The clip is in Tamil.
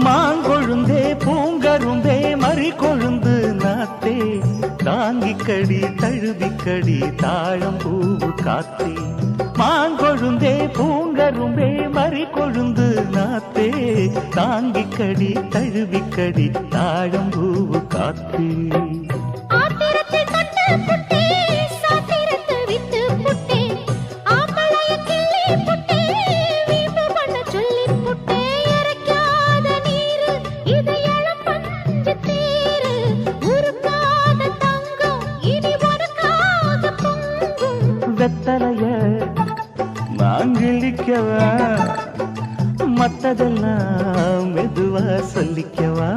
மாங்கொழுந்தே பூங்கருந்தே மறி கொழுந்து நாத்தே தாங்கிக்கடி தழுவிக்கடி தாழம் பூவு காத்தே மாங்கொழுந்தே பூங்கரும்பே மறி கொழுந்து நாத்தே தாங்கிக்கடி தழுவிக்கடி தாழம் பூவு காத்தே வெத்தலைய மாங்கிழிக்கவா மத்ததெல்லாம் மெதுவா சொல்லிக்கவா